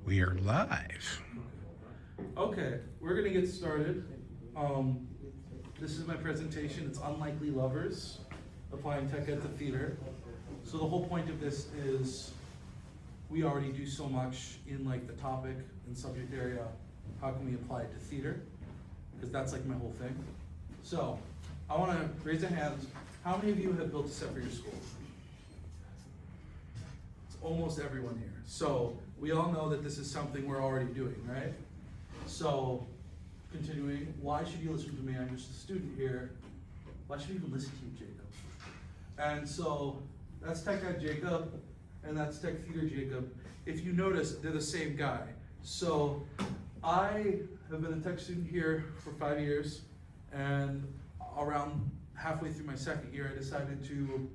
We are live. Okay, we're gonna get started. This is my presentation. It's Unlikely Lovers, Applying Tech Ed to Theater. So the whole point of this is we already do so much in like the topic and subject area. How can we apply it to theater? Because that's like my whole thing. So I wanna raise a hand. How many of you have built a set for your school? It's almost everyone here. So we all know that this is something we're already doing, right? So, continuing, why should you listen to me? I'm just a student here. Why should you even listen to you, Jacob? And so, that's Tech Ed Jacob, and that's Tech Theater Jacob. If you notice, they're the same guy. So, I have been a tech student here for 5 years, and around halfway through my second year, I decided to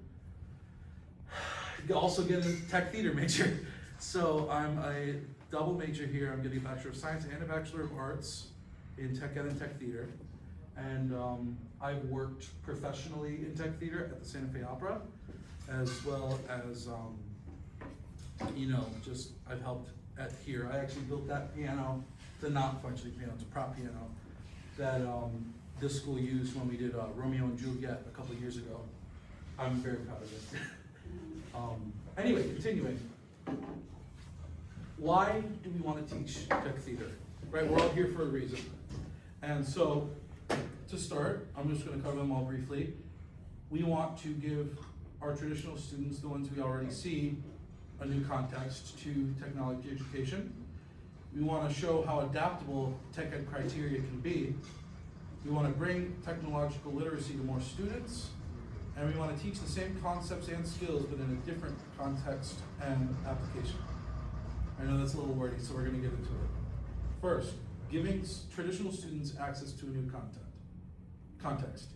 also get a tech theater major. So I'm a double major here. I'm getting a Bachelor of Science and a Bachelor of Arts in Tech Ed and Tech Theater. And I've worked professionally in Tech Theater at the Santa Fe Opera, as well as, just I've helped at here. I actually built that piano, the not functioning piano, it's a prop piano, that this school used when we did Romeo and Juliet a couple of years ago. I'm very proud of it. Anyway, continuing. Why do we want to teach tech theater? Right, we're all here for a reason. And so, to start, I'm just going to cover them all briefly. We want to give our traditional students, the ones we already see, a new context to technology education. We want to show how adaptable tech ed criteria can be. We want to bring technological literacy to more students. And we want to teach the same concepts and skills, but in a different context and application. I know that's a little wordy, so we're going to get into it. First, giving traditional students access to a new context.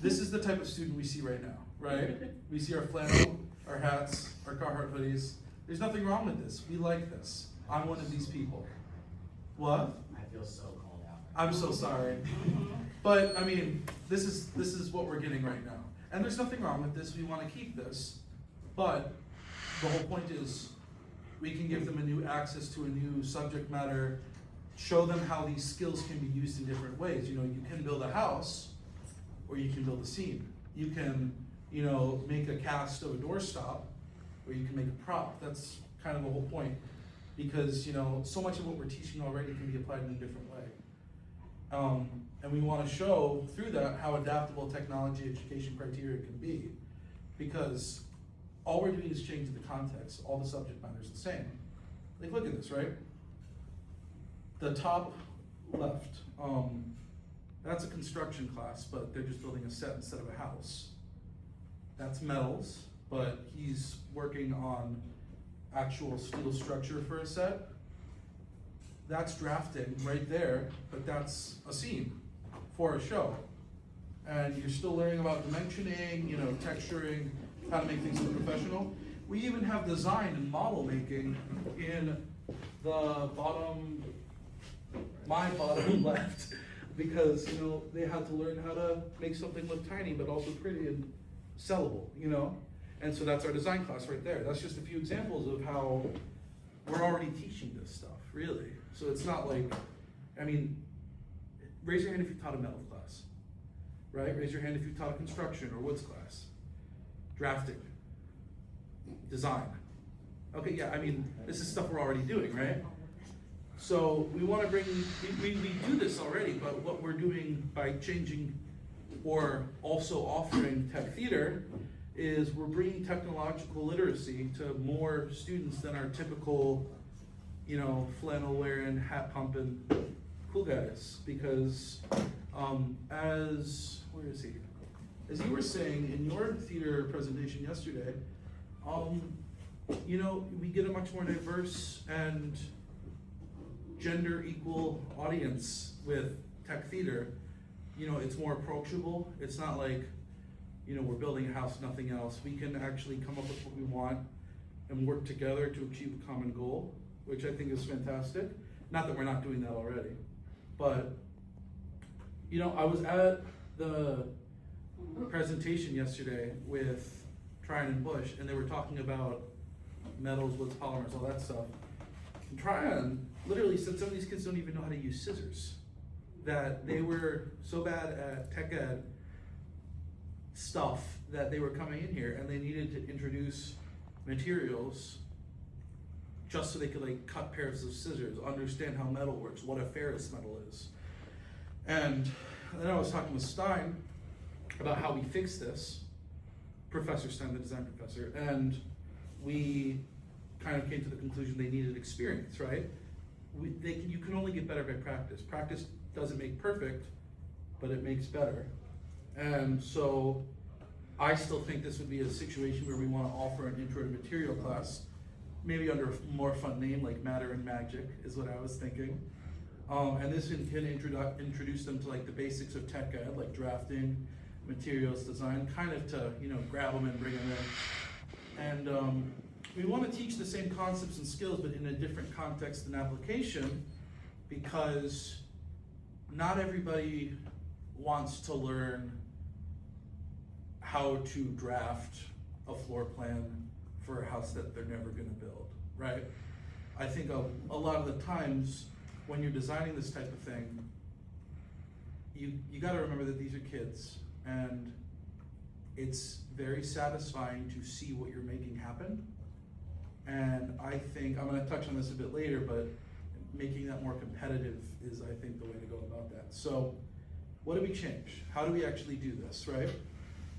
This is the type of student we see right now, right? We see our flannel, our hats, our Carhartt hoodies. There's nothing wrong with this. We like this. I'm one of these people. What? I feel so called out. I'm so sorry. But I mean, this is what we're getting right now. And there's nothing wrong with this. We want to keep this. But the whole point is we can give them a new access to a new subject matter, show them how these skills can be used in different ways. You can build a house or you can build a scene. You can, make a cast of a doorstop or you can make a prop. That's kind of the whole point. Because, so much of what we're teaching already can be applied in a different way. And we want to show through that how adaptable technology education criteria can be, because all we're doing is changing the context. All the subject matter is the same. Like, look at this, right? The top left, that's a construction class, but they're just building a set instead of a house. That's metals, but he's working on actual steel structure for a set. That's drafting right there, but that's a scene for a show. And you're still learning about dimensioning, texturing, how to make things look professional. We even have design and model making in the my bottom left, because, they had to learn how to make something look tiny, but also pretty and sellable, And so that's our design class right there. That's just a few examples of how we're already teaching this stuff, really. So it's not like, raise your hand if you taught a metal class, right? Raise your hand if you taught a construction or woods class. Drafting, design. Okay, yeah, this is stuff we're already doing, right? So we want to bring, we do this already, but what we're doing by changing or also offering tech theater is we're bringing technological literacy to more students than our typical, flannel wearing, hat pumping cool guys. Because as you were saying in your theater presentation yesterday, we get a much more diverse and gender equal audience with tech theater. It's more approachable. It's not like, we're building a house, nothing else. We can actually come up with what we want and work together to achieve a common goal, which I think is fantastic. Not that we're not doing that already, but, I was at the presentation yesterday with Tryon and Bush, and they were talking about metals, woods, polymers, all that stuff. And try and literally, since some of these kids don't even know how to use scissors, that they were so bad at tech ed stuff that they were coming in here and they needed to introduce materials just so they could like cut pairs of scissors, understand how metal works, what a ferrous metal is. And then I was talking with Stein about how we fix this, Professor Stein, the design professor, and we kind of came to the conclusion they needed experience, right? You can only get better by practice. Practice doesn't make perfect, but it makes better. And so I still think this would be a situation where we want to offer an intro to material class, maybe under a more fun name like Matter and Magic is what I was thinking. And this can introduce them to like the basics of tech ed, like drafting, materials design, kind of to, you know, grab them and bring them in. And we want to teach the same concepts and skills, but in a different context and application, because not everybody wants to learn how to draft a floor plan for a house that they're never going to build, right? I think a lot of the times when you're designing this type of thing, you got to remember that these are kids, and it's very satisfying to see what you're making happen. And I think, I'm going to touch on this a bit later, but making that more competitive is, I think, the way to go about that. So what do we change? How do we actually do this, right?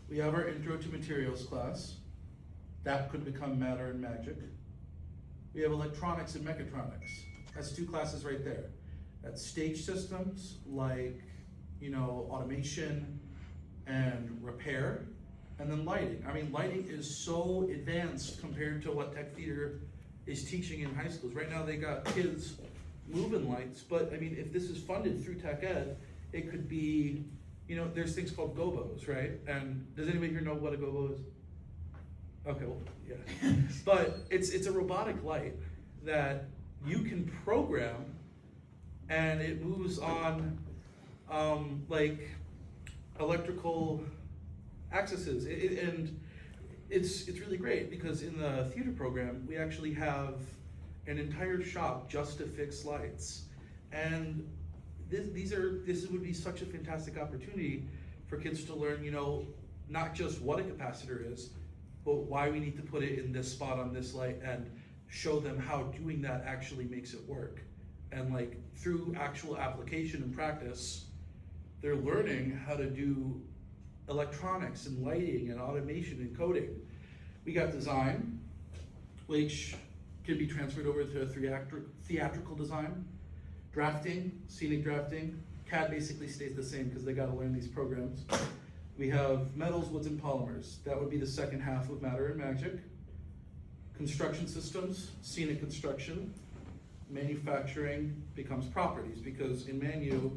We have our Intro to Materials class. That could become Matter and Magic. We have Electronics and Mechatronics. That's 2 classes right there. That's stage systems like, you know, automation and repair, and then lighting. I mean, lighting is so advanced compared to what tech theater is teaching in high schools. Right now they got kids moving lights, but I mean, if this is funded through tech ed, it could be, you know, there's things called gobos, right? And does anybody here know what a gobo is? Okay, well, yeah. But it's a robotic light that you can program, and it moves on like electrical axes, and it's really great because in the theater program we actually have an entire shop just to fix lights, and this would be such a fantastic opportunity for kids to learn, you know, not just what a capacitor is, but why we need to put it in this spot on this light, and show them how doing that actually makes it work. And like through actual application and practice, they're learning how to do electronics and lighting and automation and coding. We got design, which can be transferred over to theatrical design, drafting, scenic drafting. CAD basically stays the same because they got to learn these programs. We have metals, woods, and polymers. That would be the second half of Matter and Magic. Construction systems, scenic construction. Manufacturing becomes properties, because in Manu,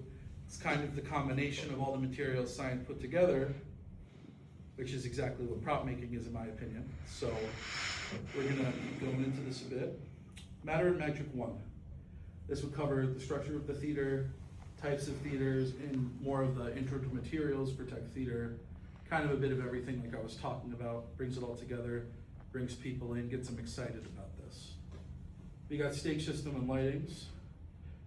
it's kind of the combination of all the materials science put together, which is exactly what prop making is, in my opinion. So we're gonna keep going into this a bit. Matter and Magic 1. This would cover the structure of the theater, types of theaters, and more of the intro to materials for tech theater, kind of a bit of everything like I was talking about, brings it all together, brings people in, gets them excited about this. We got stage system and lightings.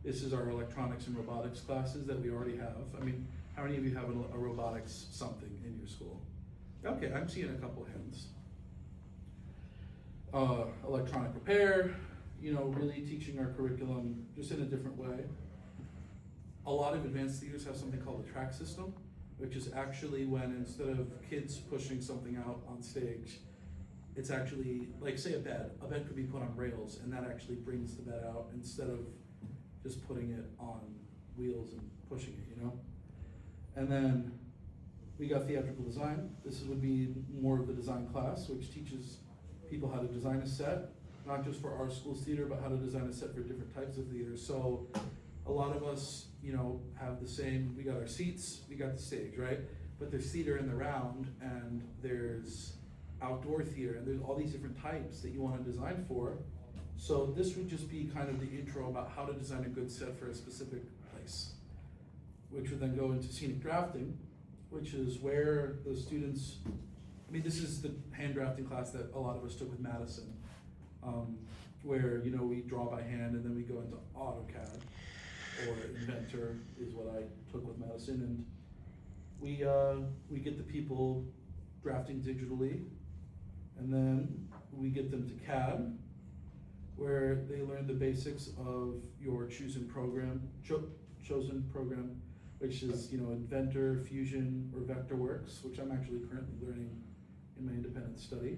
This is our electronics and robotics classes that we already have. I mean, how many of you have a robotics something in your school? Okay, I'm seeing a couple of hands. Electronic repair, you know, really teaching our curriculum just in a different way. A lot of advanced theaters have something called a track system, which is actually when instead of kids pushing something out on stage, it's actually, like say a bed could be put on rails, and that actually brings the bed out instead of just putting it on wheels and pushing it, you know? And then we got theatrical design. This would be more of the design class, which teaches people how to design a set, not just for our school's theater, but how to design a set for different types of theaters. So a lot of us, you know, have the same, we got our seats, we got the stage, right? But there's theater in the round, and there's outdoor theater, and there's all these different types that you want to design for. So this would just be kind of the intro about how to design a good set for a specific place, which would then go into scenic drafting, which is where the students, I mean, this is the hand drafting class that a lot of us took with Madison. where, you know, we draw by hand and then we go into AutoCAD, or Inventor is what I took with Madison, and we get the people drafting digitally, and then we get them to CAD, where they learn the basics of your chosen program, which is, you know, Inventor, Fusion, or Vectorworks, which I'm actually currently learning in my independent study,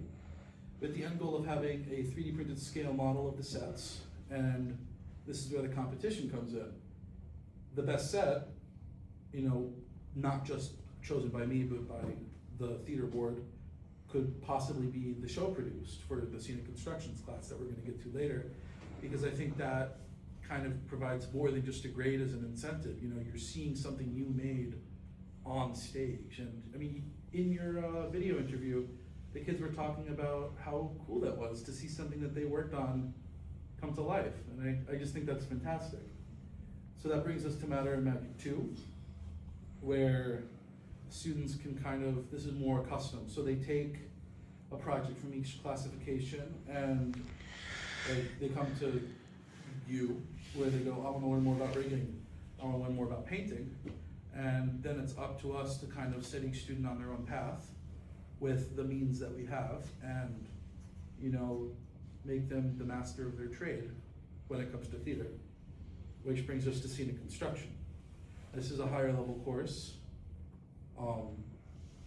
with the end goal of having a 3D printed scale model of the sets. And this is where the competition comes in. The best set, you know, not just chosen by me, but by the theater board, could possibly be the show produced for the scenic constructions class that we're gonna get to later, because I think that kind of provides more than just a grade as an incentive. You know, you're seeing something you made on stage. And I mean, in your video interview, the kids were talking about how cool that was to see something that they worked on come to life. And I just think that's fantastic. So that brings us to Matter and Magic 2, where students can kind of, this is more custom. So they take a project from each classification and they come to you, where they go, I want to learn more about rigging, I want to learn more about painting. And then it's up to us to kind of set each student on their own path with the means that we have, and, you know, make them the master of their trade when it comes to theater. Which brings us to scenic construction. This is a higher level course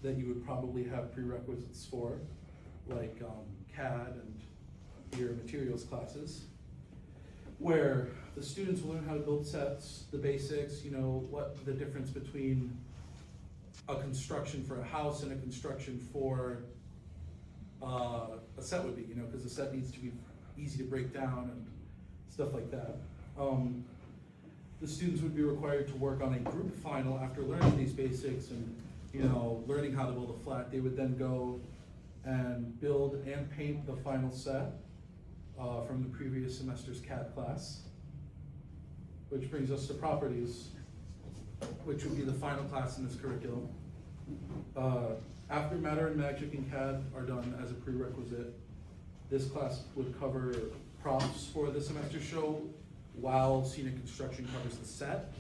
that you would probably have prerequisites for, like CAD and your materials classes, where the students will learn how to build sets, the basics, you know, what the difference between a construction for a house and a construction for a set would be, you know, because the set needs to be easy to break down and stuff like that. The students would be required to work on a group final after learning these basics and, you know, learning how to build a flat. They would then go and build and paint the final set from the previous semester's CAD class. Which brings us to properties, which would be the final class in this curriculum. After Matter and Magic and CAD are done as a prerequisite, this class would cover props for the semester show, while scenic construction covers the set.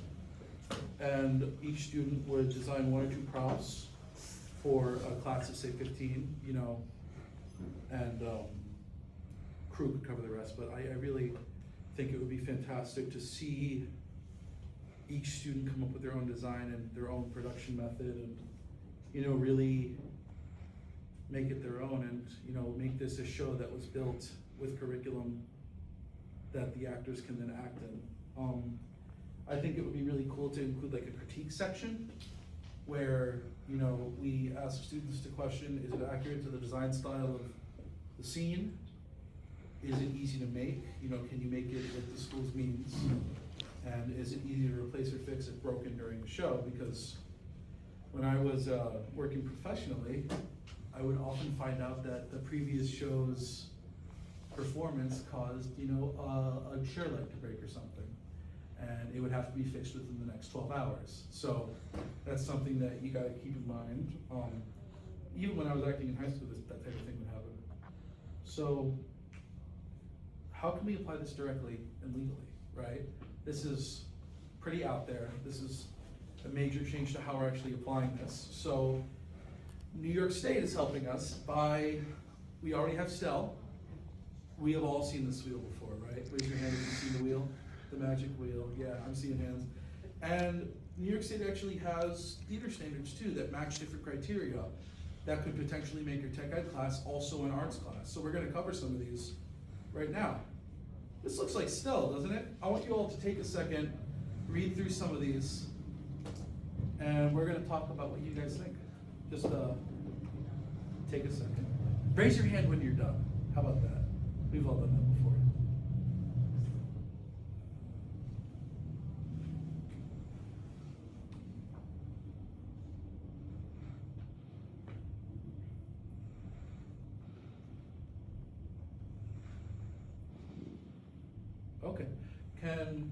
And each student would design 1 or 2 props for a class of, say, 15, you know, and crew could cover the rest. But I really think it would be fantastic to see each student come up with their own design and their own production method, and, you know, really make it their own, and, you know, make this a show that was built with curriculum that the actors can then act in. I think it would be really cool to include like a critique section where, you know, we ask students to question, is it accurate to the design style of the scene? Is it easy to make? You know, can you make it with the school's means? And is it easy to replace or fix if broken during the show? Because when I was working professionally, I would often find out that the previous show's performance caused, you know, a chair leg to break or something. And it would have to be fixed within the next 12 hours. So that's something that you gotta keep in mind. Even when I was acting in high school, that type of thing would happen. So how can we apply this directly and legally, right? This is pretty out there. This is a major change to how we're actually applying this. So New York State is helping us by, we already have STEL. We have all seen this wheel before, right? Raise your hand if you've seen the wheel, the magic wheel. Yeah, I'm seeing hands. And New York State actually has theater standards too that match different criteria that could potentially make your tech ed class also an arts class. So we're gonna cover some of these right now. This looks like STEL, doesn't it? I want you all to take a second, read through some of these, and we're gonna talk about what you guys think. Just take a second. Raise your hand when you're done. How about that? We've all done that before. Okay. Can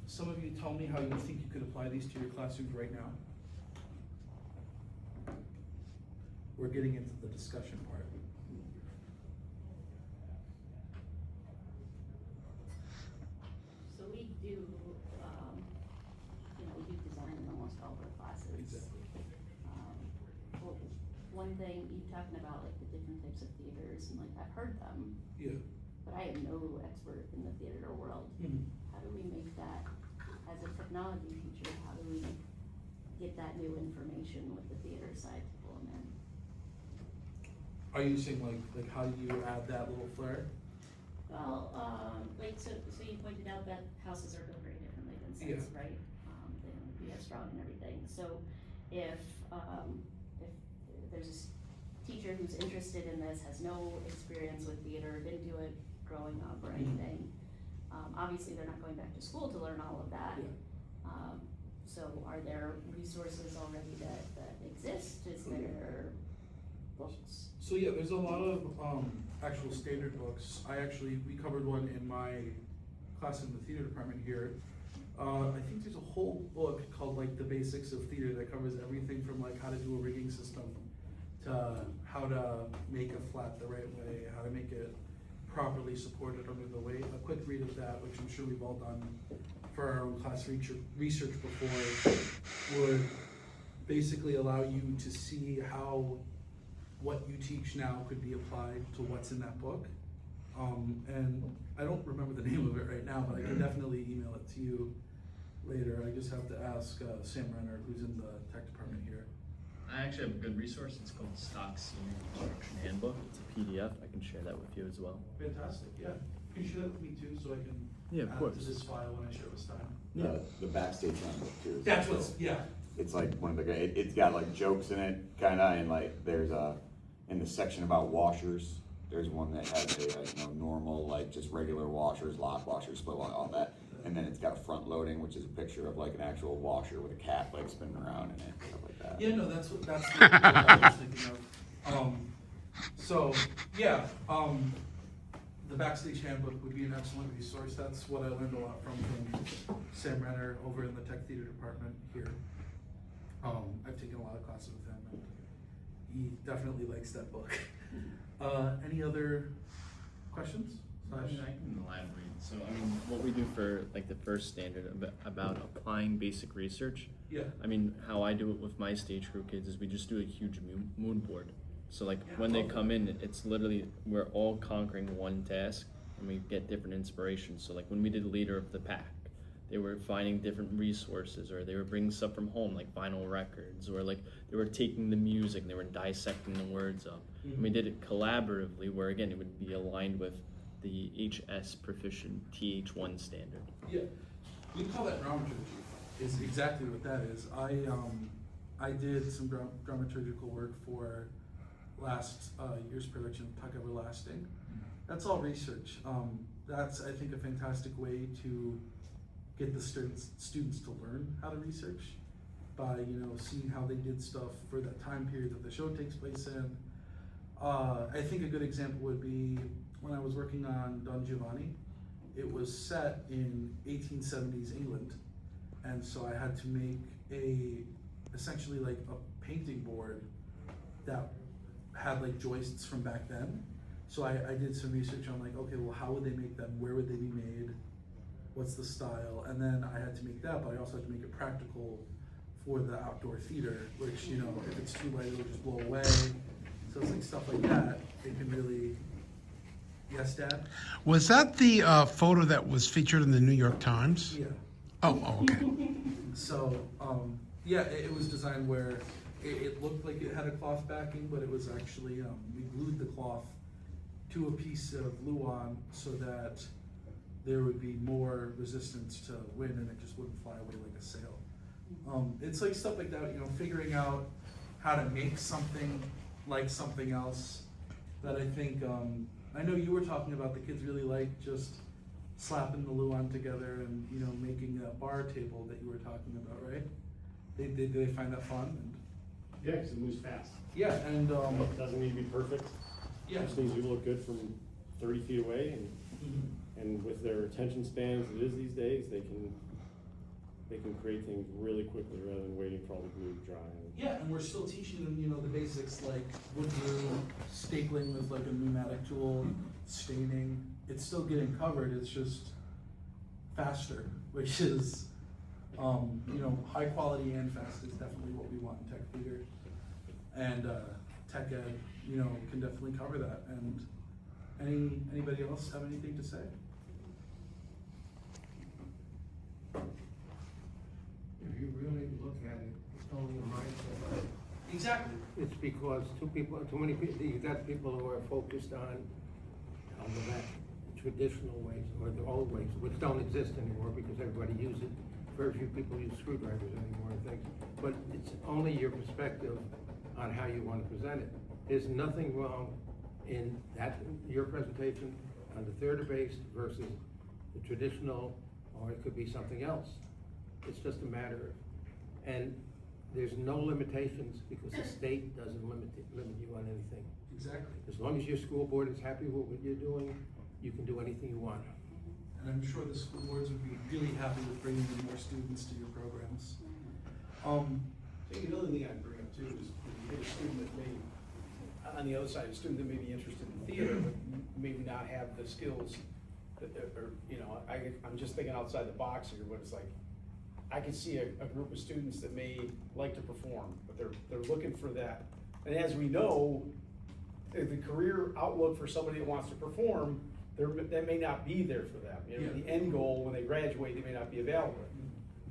some of you tell me how you think you could apply these to your classrooms right now? We're getting into the discussion part. one thing, you talking about like the different types of theaters, and like I've heard them, Yeah. but I am no expert in the theater world. Mhm. How do we make that, as a technology teacher, how do we get that new information with the theater side to pull them in? Are you saying like how do you add that little flair? Well, like, so you pointed out that houses are built very differently than sets, right? They don't be as strong and everything, so if there's a teacher who's interested in this, has no experience with theater, didn't do it growing up or anything, obviously they're not going back to school to learn all of that. Yeah. So are there resources already that exist? Is there books? So yeah, there's a lot of actual standard books. We covered one in my class in the theater department here. I think there's a whole book called like The Basics of Theater that covers everything from like how to do a rigging system to how to make a flat the right way, how to make it properly supported under the weight. A quick read of that, which I'm sure we've all done for our own class research before, would basically allow you to see how what you teach now could be applied to what's in that book. And I don't remember the name of it right now, but I can definitely email it to you later. I just have to ask Sam Renner, who's in the tech department here. I actually have a good resource. It's called Stock Senior Construction Handbook. It's a PDF. I can share that with you as well. Fantastic, yeah. Can you share that with me too, so I can Yeah, of add course. it to this file when I share with Stein? Yeah. The backstage handbook too. That's what's, yeah. It's like one of the, it's got like jokes in it, kinda, and like there's in the section about washers, there's one that has a, like, normal, like just regular washers, lock washers, split lock, all that. And then it's got a front loading, which is a picture of like an actual washer with a cat like spinning around in it, stuff like that. Yeah, no, that's what I was thinking of. So, yeah, the Backstage Handbook would be an excellent resource. That's what I learned a lot from Sam Renner over in the Tech Theater Department here. I've taken a lot of classes with him, and he definitely likes that book. Any other questions? I can elaborate. So, I mean, what we do for like the first standard about applying basic research. Yeah. I mean, how I do it with my stage crew kids is we just do a huge mood board. So like when they come in, it's literally, we're all conquering one task and we get different inspirations. So like when we did Leader of the Pack, they were finding different resources, or they were bringing stuff from home like vinyl records, or like they were taking the music and they were dissecting the words up. Mm-hmm. And we did it collaboratively, where again, it would be aligned with the HS Proficient TH1 standard. Yeah, we call that dramaturgy. Is exactly what that is. I did some dramaturgical work for last year's production of Tuck Everlasting. That's all research. That's, I think, a fantastic way to get the students to learn how to research by seeing how they did stuff for that time period that the show takes place in. I think a good example would be when I was working on Don Giovanni. It was set in 1870s England, and so I had to make essentially like a painting board that had like joists from back then. So I did some research on like, okay, well, how would they make them? Where would they be made? What's the style? And then I had to make that, but I also had to make it practical for the outdoor theater, which, if it's too light, it'll just blow away. So it's like stuff like that. It can really, yes, Dad? Was that the photo that was featured in the New York Times? Yeah. Oh, okay. So, yeah, it was designed where it looked like it had a cloth backing, but it was actually, we glued the cloth to a piece of Luan so that there would be more resistance to wind and it just wouldn't fly away like a sail. It's like stuff like that, figuring out how to make something like something else that I think, I know you were talking about the kids really like just slapping the Luan together and, making a bar table that you were talking about, right? Did they find that fun? Yeah, because it moves fast. Yeah, and It doesn't need to be perfect. yeah. It just needs to look good from 30 feet away, and with their attention spans it is these days, they can create things really quickly rather than waiting for all the glue to dry. Yeah, and we're still teaching them, the basics like wood glue, stapling with like a pneumatic tool, staining. It's still getting covered, it's just faster, which is, high quality and fast is definitely what we want in tech theater. And tech ed, can definitely cover that. And anybody else have anything to say? If you really look at it, it's only a mindset. Exactly. It's because too many people, you got people who are focused on the back, traditional ways or the old ways, which don't exist anymore because everybody uses it. Very few people use screwdrivers anymore and things. But it's only your perspective on how you want to present it. There's nothing wrong in your presentation on the theater based versus the traditional, or it could be something else. It's just a matter of, and there's no limitations because the state doesn't limit you on anything. Exactly. As long as your school board is happy with what you're doing, you can do anything you want. And I'm sure the school boards would be really happy with bringing in more students to your programs. I think another thing I'd bring up too is if you get a student that may, on the other side, a student that may be interested in theater, but maybe not have the skills that, or, I'm just thinking outside the box here, but it's like, I can see a group of students that may like to perform, but they're looking for that. And as we know, the career outlook for somebody that wants to perform, that may not be there for them. The end goal, when they graduate, they may not be available.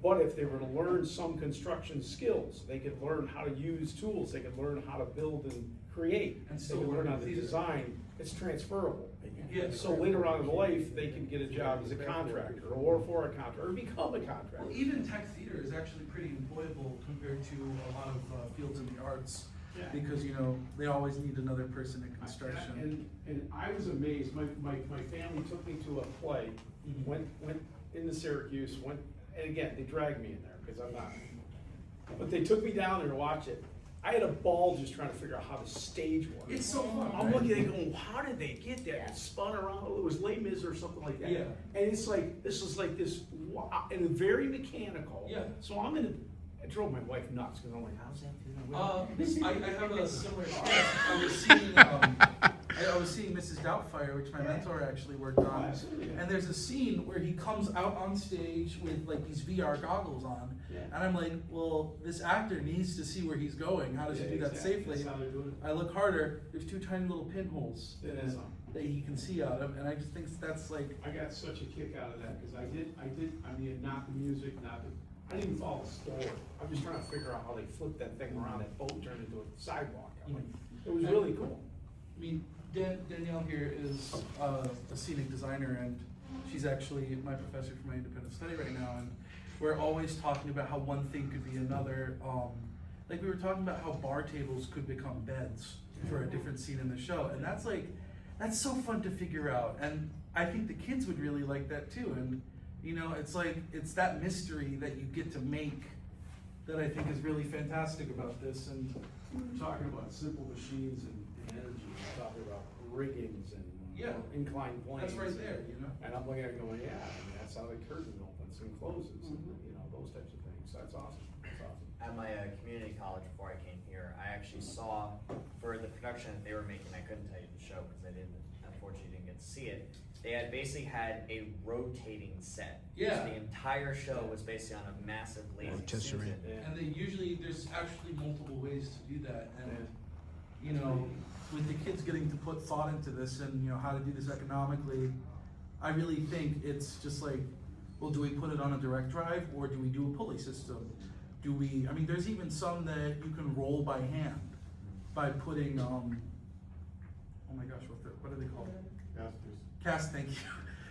But if they were to learn some construction skills, they could learn how to use tools, they could learn how to build and create, And they still could learn learn how in to theater. design, it's transferable. Yes. So later on in life, they can get a job as a contractor, or for a contractor, or become a Well, contractor. even tech theater is actually pretty employable compared to a lot of fields in the arts. Yeah. Because, they always need another person in construction. And I was amazed, my family took me to a play, Mhm. went into Syracuse, and again, they dragged me in there, cause I'm not. But they took me down there to watch it. I had a ball just trying to figure out how the stage works. It's so fun, I'm right? looking at it going, how did they get that? It spun around, it was Les Mis or something like that. Yeah. And it's like, this is like this, wow, and very mechanical. Yeah. So it drove my wife nuts, cause I'm like, how's that doing? I have a similar experience. I was seeing Mrs. Doubtfire, which my mentor actually worked on. Absolutely. And there's a scene where he comes out on stage with like these VR goggles on. Yeah. And I'm like, well, this actor needs to see where he's going. How does he do that safely? That's how they're doing it. I look harder, there's two tiny little pinholes It in is. it that he can see out of, and I just think that's like, I got such a kick out of that, cause I mean, not the music, I didn't even follow the story. I'm just trying to figure out how they flipped that thing around, that boat turned into a sidewalk. I'm like, it was really cool. I mean, Danielle here is a scenic designer, and she's actually my professor for my independent study right now, and we're always talking about how one thing could be another. Like we were talking about how bar tables could become beds for a different scene in the show, and that's so fun to figure out, and I think the kids would really like that too, and it's that mystery that you get to make that I think is really fantastic about this. And We were talking about simple machines and energy, we're talking about riggings and Yeah. inclined planes. that's right there, And I'm looking at it going, yeah, I mean, that's how the curtain opens and closes, and, those types of things, that's awesome, that's awesome. At my community college before I came here, I actually saw, for the production that they were making, I couldn't tell you the show because unfortunately didn't get to see it. They had basically had a rotating set. Yeah. So the entire show was basically on a massive lazy Rotisserie. Susan. And there's actually multiple ways to do that, and with the kids getting to put thought into this and how to do this economically, I really think it's just like, well, do we put it on a direct drive or do we do a pulley system? There's even some that you can roll by hand by putting oh my gosh, what are they called? Thank you.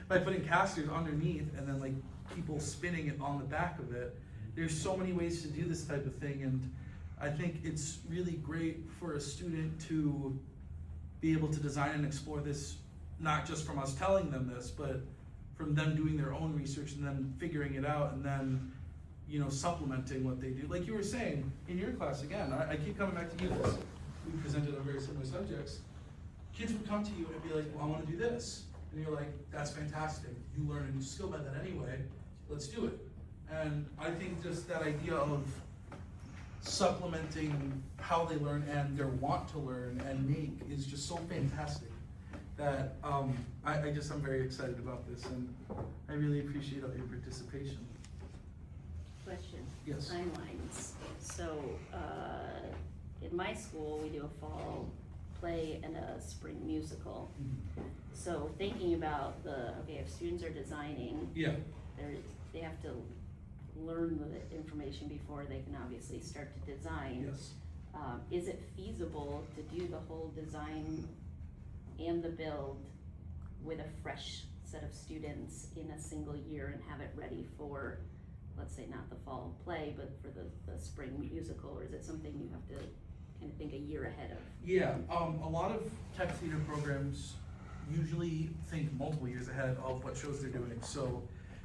By putting casters underneath and then like people spinning it on the back of it. There's so many ways to do this type of thing, and I think it's really great for a student to be able to design and explore this, not just from us telling them this, but from them doing their own research and then figuring it out and then, supplementing what they do. Like you were saying in your class, again, I keep coming back to you this. We presented on very similar subjects. Kids would come to you and be like, well, I want to do this. And you're like, that's fantastic. You learn a new skill by that anyway. Let's do it. And I think just that idea of supplementing how they learn and their want to learn and make is just so fantastic that I'm very excited about this, and I really appreciate all your participation. Question. Yes. Timelines. So, in my school, we do a fall play and a spring musical. So thinking about okay, if students are designing, Yeah, they have to learn the information before they can obviously start to design. yes. Is it feasible to do the whole design and the build with a fresh set of students in a single year and have it ready for, let's say, not the fall play, but for the spring musical? Or is it something you have to kind of think a year ahead of? Yeah, a lot of tech theater programs usually think multiple years ahead of what shows they're doing. So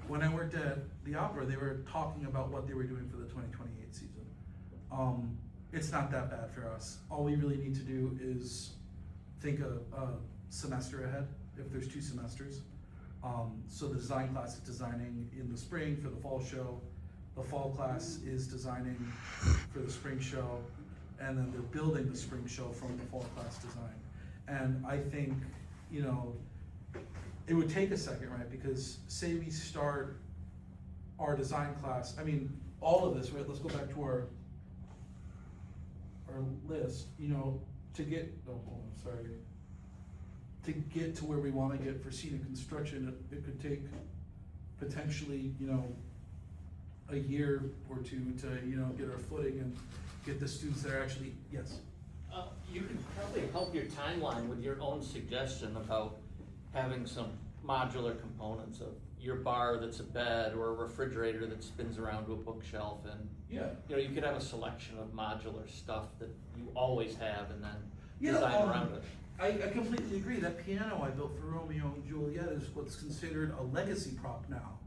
when I worked at the opera, they were talking about what they were doing for the 2028 season. It's not that bad for us. All we really need to do is think a semester ahead, if there's 2 semesters. So the design class is designing in the spring for the fall show. The fall class is designing for the spring show. And then they're building the spring show from the fall class design. And I think, you know, it would take a second, right? Because say we start our design class, I mean, all of this, right? Let's go back to our list, you know, to get, to get to where we wanna get for scenic construction, it could take potentially, you know, a year or 2 to, you know, get our footing and get the students that are actually, yes. You can probably help your timeline with your own suggestion about having some modular components of your bar that's a bed or a refrigerator that spins around to a bookshelf, and Yeah. you know, you could have a selection of modular stuff that you always have and then Yeah, design around it. I completely agree. That piano I built for Romeo and Juliet is what's considered a legacy prop now.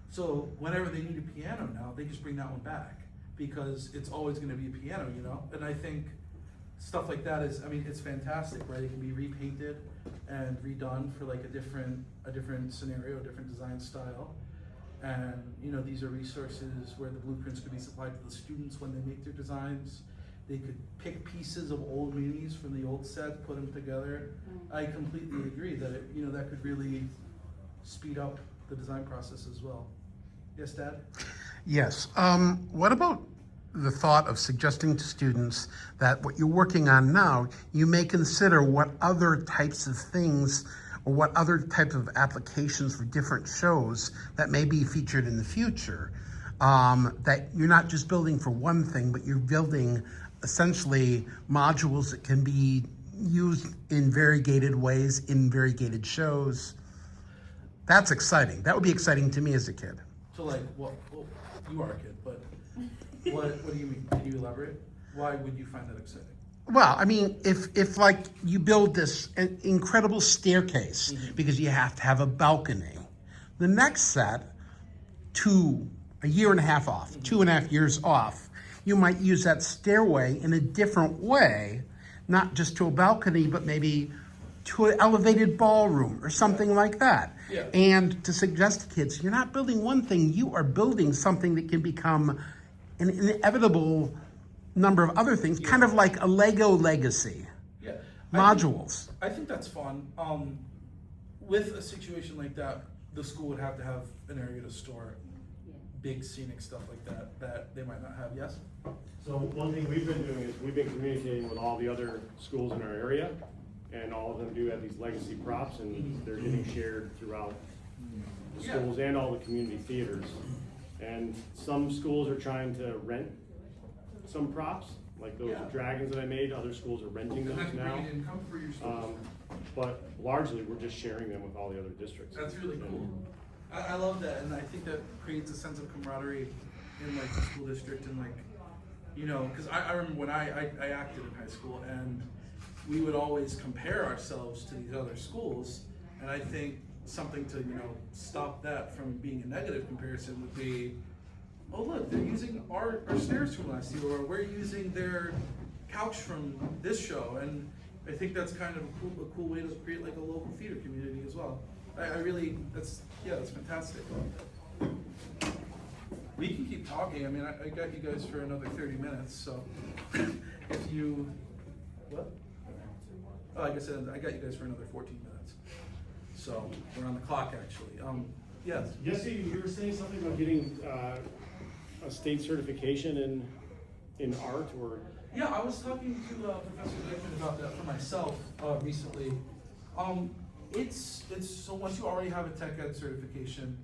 So whenever they need a piano now, they just bring that one back because it's always gonna be a piano, you know? And I think stuff like that is, I mean, it's fantastic, right? It can be repainted and redone for like a different scenario, a different design style. And, you know, these are resources where the blueprints could be supplied to the students when they make their designs. They could pick pieces of old minis from the old set, put them together. I completely agree that it, you know, that could really speed up the design process as well. Yes, Dad? Yes. What about the thought of suggesting to students that what you're working on now, you may consider what other types of things or what other types of applications for different shows that may be featured in the future? That you're not just building for one thing, but you're building essentially modules that can be used in variegated ways in variegated shows. That's exciting. That would be exciting to me as a kid. So like, what, well, you are a kid, but what do you mean? Can you elaborate? Why would you find that exciting? Well, I mean, if like you build this incredible staircase because you have to have a balcony, the next set, a year and a half off, 2.5 years off, you might use that stairway in a different way, not just to a balcony, but maybe to an elevated ballroom or something like that. Yeah. And to suggest to kids, you're not building one thing, you are building something that can become an inevitable number of other things, kind of like a Lego legacy. Yeah. Modules. I think that's fun. With a situation like that, the school would have to have an area to store big scenic stuff like that they might not have. Yes? So one thing we've been doing is we've been communicating with all the other schools in our area, and all of them do have these legacy props, and they're getting shared throughout the Yeah. schools and all the community theaters. And some schools are trying to rent some props, like those Yeah. dragons that I made, other schools are renting those now. Income for your schools. But largely, we're just sharing them with all the other districts. That's really cool. I love that, and I think that creates a sense of camaraderie in like the school district, and like, you know, because I remember when I acted in high school, and we would always compare ourselves to these other schools, and I think something to, you know, stop that from being a negative comparison would be, oh look, they're using our stairs from last year, or we're using their couch from this show, and I think that's kind of a cool way to create like a local theater community as well. I really, that's fantastic. We can keep talking. I mean, I got you guys for another 30 minutes, so if you, what? Oh, like I said, I got you guys for another 14 minutes. So we're on the clock actually. Yes. Jesse, you were saying something about getting a state certification in art or Yeah, I was talking to Professor Dickman about that for myself recently. It's so once you already have a tech ed certification,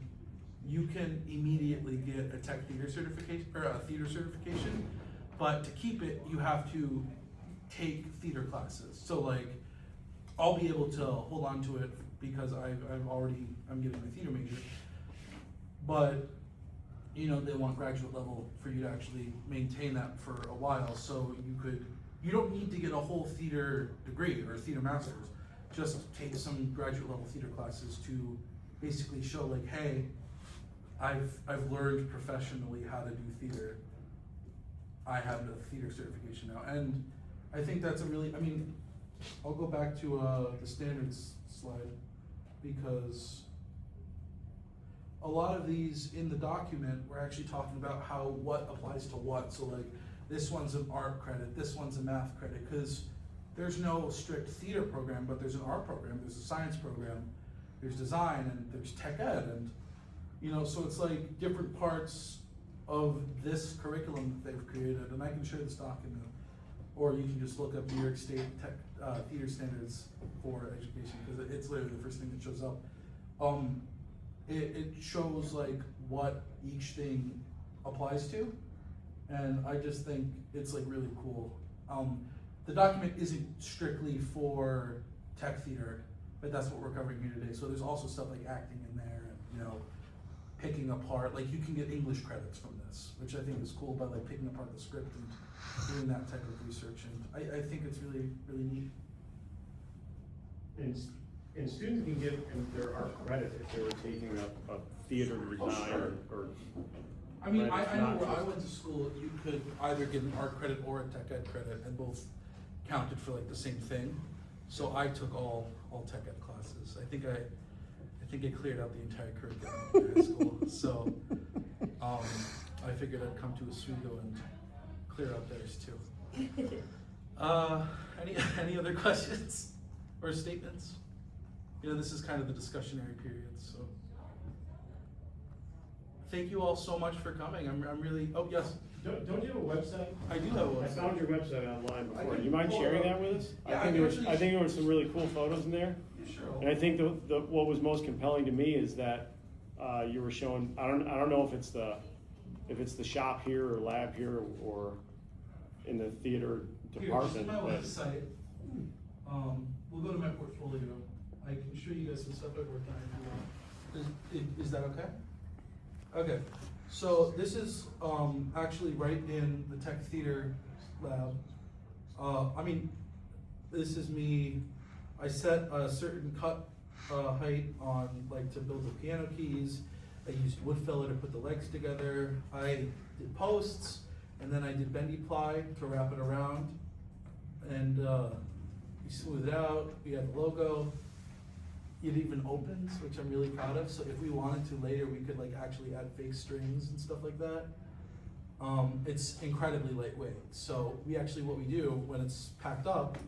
you can immediately get a tech theater certification or a theater certification. But to keep it, you have to take theater classes. So like, I'll be able to hold on to it because I'm getting my theater major. But you know, they want graduate level for you to actually maintain that for a while. So you don't need to get a whole theater degree or a theater master's. Just take some graduate level theater classes to basically show like, hey, I've learned professionally how to do theater. I have a theater certification now. And I think that's I'll go back to the standards slide because a lot of these in the document, we're actually talking about what applies to what. So like, this one's an art credit, this one's a math credit, because there's no strict theater program, but there's an art program, there's a science program, there's design, and there's tech ed, and you know, so it's like different parts of this curriculum that they've created, and I can share this document, or you can just look up New York State theater standards for education, because it's literally the first thing that shows up. It shows like what each thing applies to, and I just think it's like really cool. The document isn't strictly for tech theater, but that's what we're covering here today. So there's also stuff like acting in there, and you know, picking apart, like you can get English credits from this, which I think is cool by like picking apart the script and doing that type of research, and I think it's really, really neat. And students can get their art credit if they were taking a theater design sure. or I mean, Right, I it's know not where I just- went to school, you could either get an art credit or a tech ed credit, and both counted for like the same thing. So I took all tech ed classes. I think I cleared out the entire curriculum in high school. So I figured I'd come to Oswego and clear out theirs too. Any other questions or statements? You know, this is kind of the discussionary period, so. Thank you all so much for coming. I'm really, oh, yes, Don't you have a website? I do have I one. found your website online I before. can Do you mind pull it sharing up. that with us? Yeah, I think I can there was some really cool photos in there. Sure. And I think what was most compelling to me is that you were showing, I don't know if it's the shop here or lab here or in the theater department. Here's my but- website. We'll go to my portfolio. I can show you guys some stuff I've worked on if you want. Is that okay? Okay, so this is actually right in the tech theater lab. This is me. I set a certain cut height on like to build the piano keys. I used wood filler to put the legs together. I did posts, and then I did bendy ply to wrap it around. And we smooth it out. We have the logo. It even opens, which I'm really proud of. So if we wanted to later, we could like actually add fake strings and stuff like that. It's incredibly lightweight. So what we do when it's packed up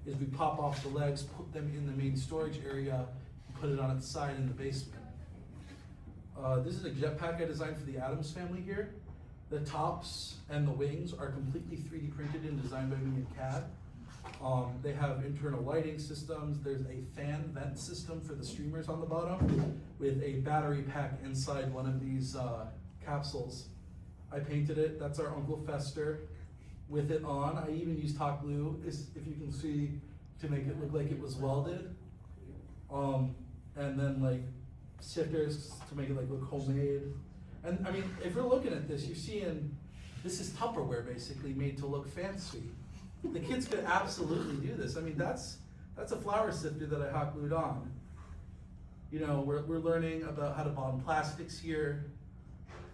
is we pop off the legs, put them in the main storage area, and put it on its side in the basement. This is a jetpack I designed for the Addams family here. The tops and the wings are completely 3D printed and designed by me in CAD. They have internal lighting systems. There's a fan vent system for the streamers on the bottom with a battery pack inside one of these capsules. I painted it. That's our Uncle Fester with it on. I even used hot glue, if you can see, to make it look like it was welded. And then like stickers to make it like look homemade. And I mean, if you're looking at this, you're seeing this is Tupperware basically made to look fancy. The kids could absolutely do this. I mean, that's a flour sifter that I hot glued on. You know, we're learning about how to bond plastics here.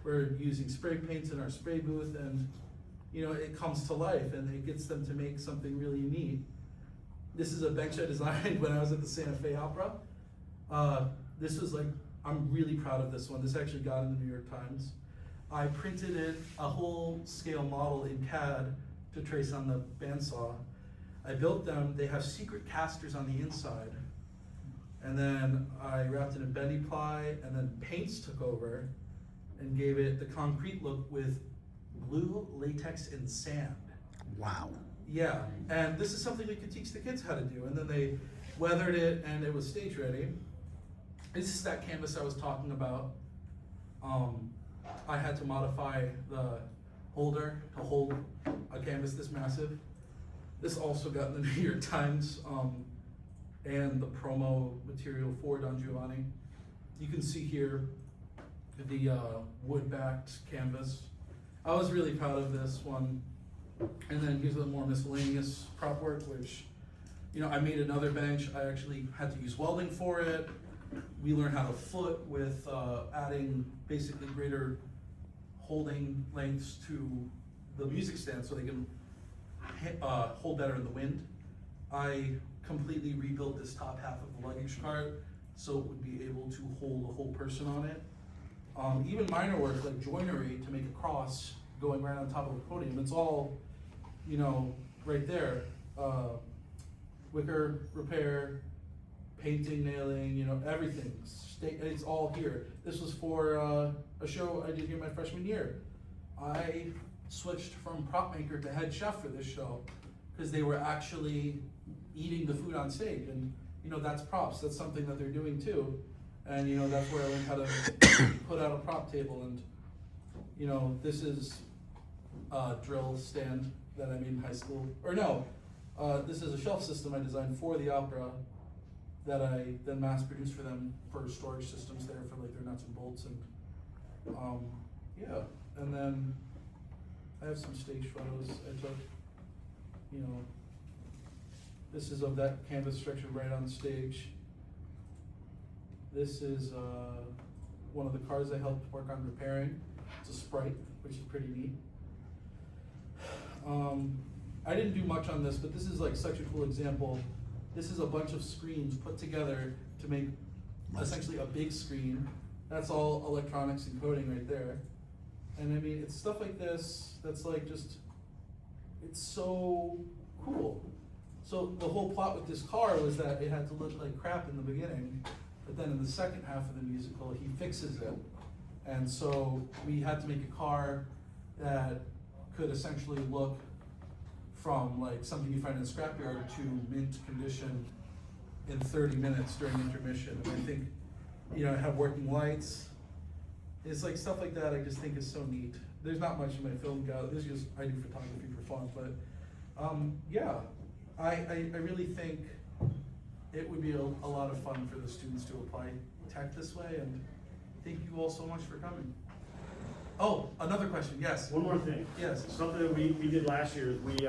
We're using spray paints in our spray booth, and you know, it comes to life and it gets them to make something really neat. This is a bench I designed when I was at the Santa Fe Opera. This was like, I'm really proud of this one. This actually got in the New York Times. I printed it, a whole scale model in CAD to trace on the bandsaw. I built them. They have secret casters on the inside. And then I wrapped it in bendy ply, and then paints took over and gave it the concrete look with glue, latex, and sand. Wow. Yeah, and this is something we could teach the kids how to do, and then they weathered it and it was stage ready. This is that canvas I was talking about. I had to modify the holder to hold a canvas this massive. This also got in the New York Times and the promo material for Don Giovanni. You can see here the wood-backed canvas. I was really proud of this one. And then here's the more miscellaneous prop work, which, you know, I made another bench. I actually had to use welding for it. We learned how to foot with adding basically greater holding lengths to the music stand so they can hold better in the wind. I completely rebuilt this top half of the luggage cart so it would be able to hold a whole person on it. Even minor work like joinery to make a cross going right on top of the podium. It's all, you know, right there. Wicker repair, painting, nailing, you know, everything. It's all here. This was for a show I did here my freshman year. I switched from prop maker to head chef for this show because they were actually eating the food on stage, and you know, that's props. That's something that they're doing too. And you know, that's where I learned how to put out a prop table. And you know, this is a drill stand that I made in high school. Or no, this is a shelf system I designed for the opera that I then mass produced for them for storage systems there for like their nuts and bolts. And yeah, and then I have some stage photos I took. You know, this is of that canvas structure right on stage. This is one of the cars I helped work on repairing. It's a Sprite, which is pretty neat. I didn't do much on this, but this is like such a cool example. This is a bunch of screens put together to make essentially a big screen. That's all electronics and coding right there. And I mean, it's stuff like this that's like just, it's so cool. So the whole plot with this car was that it had to look like crap in the beginning, but then in the second half of the musical, he fixes it. And so we had to make a car that could essentially look from like something you find in a scrapyard to mint condition in 30 minutes during intermission. And I think, you know, have working lights. It's like stuff like that I just think is so neat. There's not much in my film gallery. This is just, I do photography for fun, but yeah, I really think it would be a lot of fun for the students to apply tech this way, and thank you all so much for coming. Oh, another question, yes. One more thing. Yes. Something that we did last year is we